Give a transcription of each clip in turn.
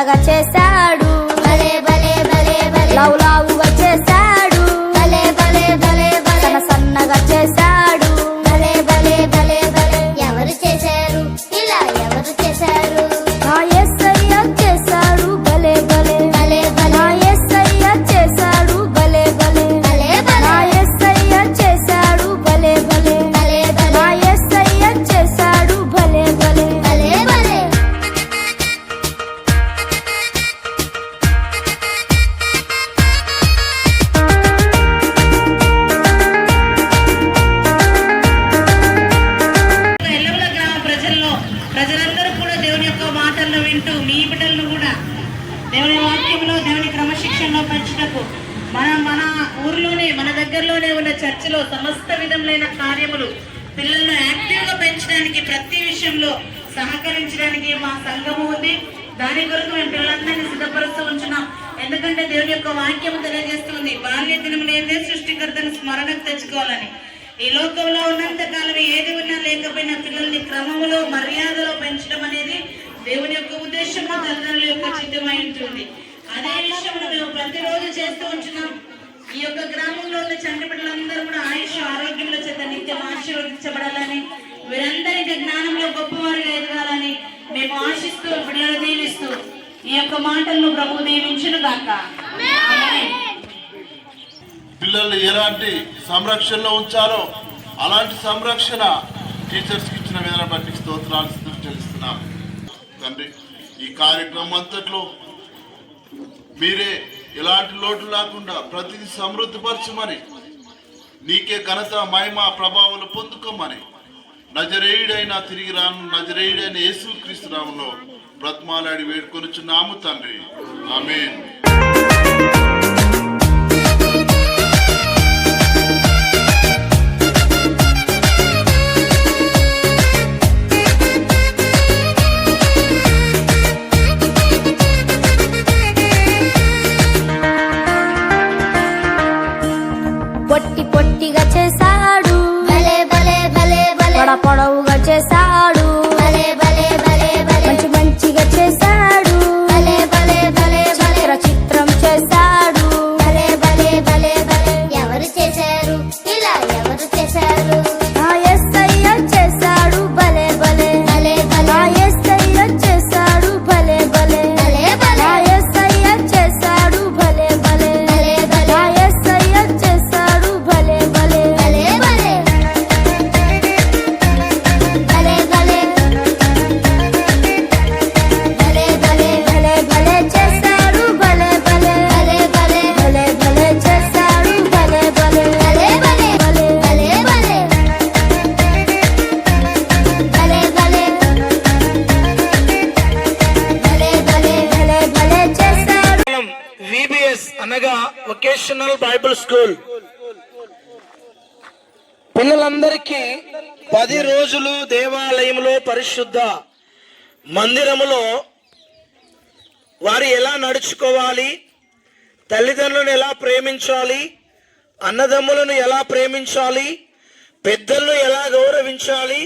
సన్నగా చేశాడు, లావు లావుగా చేశాడు, సన్నగా చేశాడు. ఎవరు చేశారు ఇలా, ఎవరు చేశారు? నా యేసయ్య చేశాడు భలే భలే, నా యేసయ్య చేశాడు భలే భలే, నా యేసయ్య చేశాడు భలే భలే, నా యేసయ్య చేశాడు భలే భలే. ఎల్లవల గ్రామ ప్రజలందరూ కూడా దేవుని యొక్క మాటలను వింటూ మీ బిడ్డలను కూడా దేవుని వాక్యంలో దేవుని క్రమశిక్షణలో పెంచుటకు మన ఊర్లోనే మన దగ్గరలోనే ఉన్న చర్చిలో సమస్త విధములైన కార్యములు పిల్లలను యాక్టివ్గా పెంచడానికి ప్రతి విషయంలో సహకరించడానికి మా సంఘము ఉంది. దాని కొరకు మేము పిల్లలందరినీ సిద్ధపరుస్తూ ఉంటున్నాం. ఎందుకంటే దేవుని యొక్క వాక్యం తెలియజేస్తుంది, బాల్య దినములేదే సృష్టికర్తను స్మరణకు తెచ్చుకోవాలని. ఈ లోకంలో ఉన్నంత కాలం ఏది ఉన్నా లేకపోయినా పిల్లల్ని క్రమములో మర్యాదలో పెంచడం అనేది దేవుని యొక్క ఉద్దేశము, తల్లిదండ్రుల యొక్క చిత్తమై ఉంటుంది. అదే విషయంలో మేము ప్రతిరోజు చేస్తూ ఉంటున్నాం. ఈ యొక్క గ్రామంలో ఉన్న చంటి బిడ్డలందరూ కూడా ఆయుష్ ఆరోగ్యంలో చేత నిత్యం ఆశీర్వదించబడాలని, వీరందరికీ జ్ఞానంలో గొప్పవారుగా ఎదగాలని మేము ఆశిస్తూ బిడ్డలను దీవిస్తూ ఈ యొక్క మాటలను ప్రభు దీవించును గాక. ఆమేన్. పిల్లల్ని ఎలాంటి సంరక్షణలో ఉంచాలో అలాంటి సంరక్షణ టీచర్స్కి ఇచ్చిన విధానం బట్టి స్తోత్రాలు చెల్లిస్తున్నాం. తండ్రి, ఈ కార్యక్రమం అంతట్లో మీరే ఎలాంటి లోటు లేకుండా ప్రతిదీ సమృద్ధిపరచమని, నీకే ఘనత మహిమ ప్రభావాలు పొందుకోమని నజరేయుడైన తిరిగి రాను నజరేయుడైన యేసుక్రీస్తు నామములో బ్రతిమాలాడి వేడుకొనుచున్నాము తండ్రి. ఆమేన్. పొట్టి పొట్టిగా చేశాడు, పొడవుగా చేశాడు, మంచి మంచిగా చేశాడు, చిత్ర చిత్రం చేశాడు. ఎవరు చేశారు ఇలా, ఎవరు చేశారు? నా యేసయ్య చేశాడు భలే భలే, నా యేసయ్య చేశాడు భలే భలే, నా యేసయ్య చేశాడు భలే భలే, నా యేసయ్య చేశాడు భలే భలే. భలే భలే చేశాడు భలే భలే, భలే భలే చేశాడు భలే భలే, భలే భలే చేశాడు. విబిఎస్ అనగా వొకేషనల్ బైబిల్ స్కూల్ పిల్లలందరికీ 10 రోజులు దేవాలయంలో పరిశుద్ధ మందిరములో వారు ఎలా నడుచుకోవాలి, తల్లిదండ్రులను ఎలా ప్రేమించాలి, అన్నదమ్ములను ఎలా ప్రేమించాలి, పెద్దలను ఎలా గౌరవించాలి,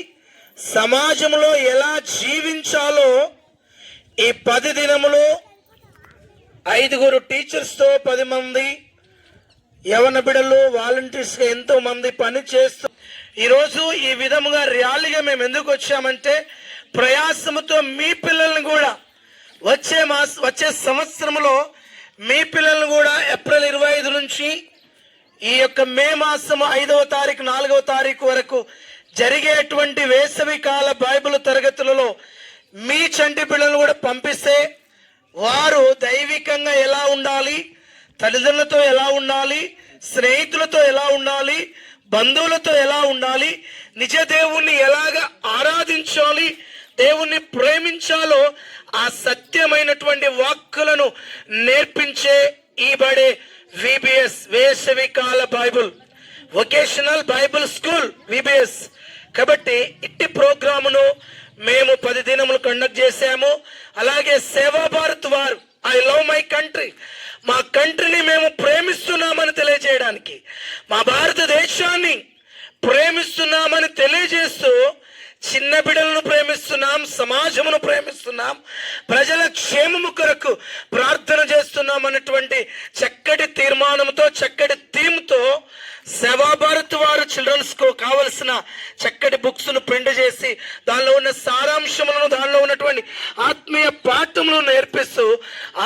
సమాజంలో ఎలా జీవించాలో ఈ 10 దినములు 5 టీచర్స్తో 10 మంది యవన బిడ్డలు వాలంటీర్స్గా ఎంతో మంది పని చేస్తూ ఈరోజు ఈ విధముగా ర్యాలీగా మేము ఎందుకు వచ్చామంటే, ప్రయాసముతో మీ పిల్లల్ని కూడా వచ్చే సంవత్సరంలో మీ పిల్లల్ని కూడా ఏప్రిల్ 25 నుంచి ఈ యొక్క మే మాసం 5వ తారీఖు 4వ తారీఖు వరకు జరిగేటువంటి వేసవి కాల బైబిల్ తరగతులలో మీ చంటి పిల్లలను కూడా పంపిస్తే వారు దైవికంగా ఎలా ఉండాలి, తల్లిదండ్రులతో ఎలా ఉండాలి, స్నేహితులతో ఎలా ఉండాలి, బంధువులతో ఎలా ఉండాలి, నిజ దేవుణ్ణి ఎలాగ ఆరాధించాలి, దేవుణ్ణి ప్రేమించాలో ఆ సత్యమైనటువంటి వాక్కులను నేర్పించే ఈ బడే విబిఎస్ వేసవి కాల Bible vocational Bible school VBS. కాబట్టి ఇట్టి ప్రోగ్రామును మేము 10 దినములు కండక్ట్ చేశాము. అలాగే సేవా భారత్ వారు ఐ లవ్ మై కంట్రీ, మా కంట్రీని మేము ప్రేమిస్తున్నామని తెలియజేయడానికి, మా భారతదేశాన్ని ప్రేమిస్తున్నామని తెలియజేస్తూ చిన్న బిడ్డలను ప్రేమిస్తున్నాం, సమాజమును ప్రేమిస్తున్నాం, ప్రజల క్షేమము కొరకు ప్రార్థన చేస్తున్నామన్నటువంటి చక్కటి తీర్మానంతో, చక్కటి థీమ్తో సేవా భారత్ వారు చిల్డ్రన్స్ కు కావలసిన చక్కటి బుక్స్ ను ప్రింట్ చేసి దానిలో ఉన్న సారాంశములను, దానిలో ఉన్నటువంటి ఆత్మీయ పాఠములను నేర్పిస్తూ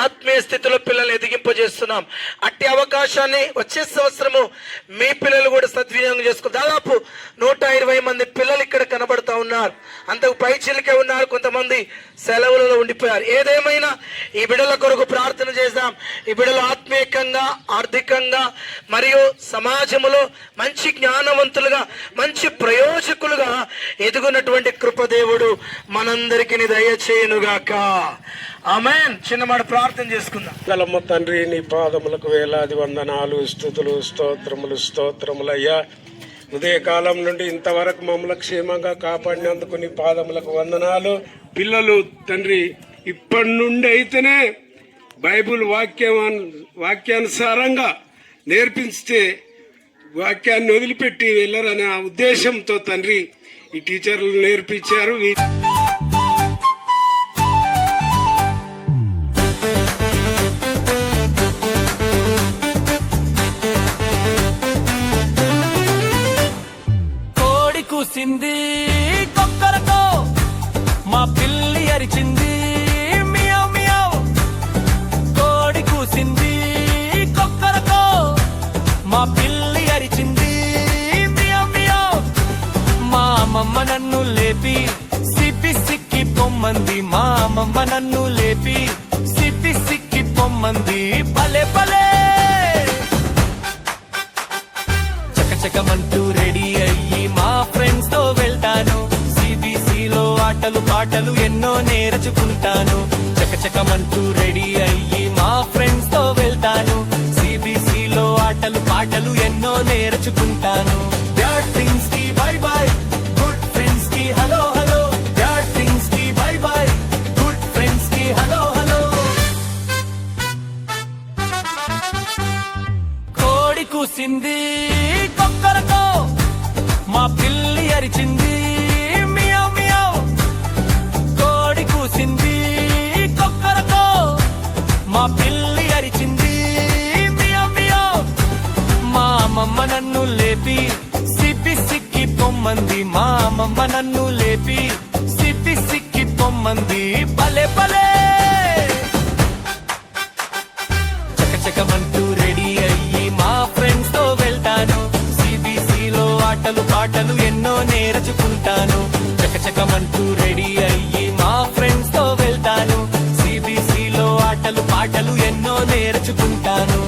ఆత్మీయ స్థితిలో పిల్లల్ని ఎదిగింపజేస్తున్నాం. అట్టి అవకాశాన్ని వచ్చే సంవత్సరము మీ పిల్లలు కూడా సద్వినియోగం చేసుకో. దాదాపు 120 మంది పిల్లలు ఇక్కడ కనబడతా ఉన్నారు. అంతకు పై చిలికే ఉన్నారు, కొంతమంది సెలవులలో ఉండిపోయారు. ఏదేమైనా ఈ బిడ్డల కొరకు ప్రార్థన చేద్దాం. ఈ బిడ్డలు ఆత్మీయంగా, ఆర్థికంగా మరియు సమాజంలో మంచి జ్ఞానవంతులుగా, మంచి ప్రయోజకులుగా ఎదుగునటువంటి కృపదేవుడు మనందరికీ దయచేయునుగాక. ఆమేన్. చిన్నమాట ప్రార్థన చేసుకుందాం. గలమ్మ తండ్రి, నీ పాదములకు వేలాది వందనాలు, స్తుతులు, స్తోత్రములు, స్తోత్రములయ్యా. ఉదయకాలం నుండి ఇంతవరకు మమ్మల్ని క్షేమంగా కాపాడినందుకు నీ పాదములకు వందనాలు. పిల్లలు తండ్రి ఇప్పటి నుండి అయితేనే బైబిల్ వాక్యానుసారంగా నేర్పిస్తే వాక్యాన్ని వదిలిపెట్టి వెళ్ళరనే ఆ ఉద్దేశంతో తండ్రి ఈ టీచర్లు నేర్పించారు. కోడి కూసింది కొక్కరకో, మా పిల్లి అరిచింది మియావ్ మియావ్. కోడి కూసింది కొక్కరకో, మా పిల్లి అరిచింది మియావ్ మియావ్. మా అమ్మమ్మ నన్ను లేపి సిప్పి సిక్కి పొమ్మంది, మా అమ్మమ్మ నన్ను లేపి సిప్పి సిక్కి పొమ్మంది. పలే పలే చకచకమంటూ రెడీ అయ్యి మా ఫ్రెండ్స్ తో వెళ్తాను. సిబిసిలో ఆటలు పాటలు ఎన్నో నేర్చుకుంటాను. చకచకమంటూ రెడీ అయ్యి మా ఫ్రెండ్స్ తో వెళ్తాను. సిబిసిలో ఆటలు పాటలు ఎన్నో నేర్చుకుంటాను. బ్యాడ్ థింగ్స్ కి బై బై, గుడ్ ఫ్రెండ్స్ కి హలో హలో. బ్యాడ్ థింగ్స్ కి బై బై, గుడ్ ఫ్రెండ్స్ కి హలో హలో. కోడి కూసింది కొక్కరకో, మా పిల్లి అరిచింది మియావ్ మియావ్. కోడి కూసింది కొక్కరకో, మా పిల్లి అరిచింది మియావ్ మియావ్. మా అమ్మమ్మ నన్ను లేపి సిప్పి సిక్కి పొమ్మంది, మా అమ్మమ్మ నన్ను లేపి సిప్పి సిక్కి పొమ్మంది. పలే పలే చకచకమంటూ రెడీ అయ్యి మా ఫ్రెండ్స్ తో వెళ్తాను. సిబిసిలో ఆటలు పాటలు ఎన్నో నేర్చుకుంటాను. చకచకమంటూ రెడీ అయ్యి మా ఫ్రెండ్స్ తో వెళ్తాను. సిబిసిలో ఆటలు పాటలు ఎన్నో నేర్చుకుంటాను.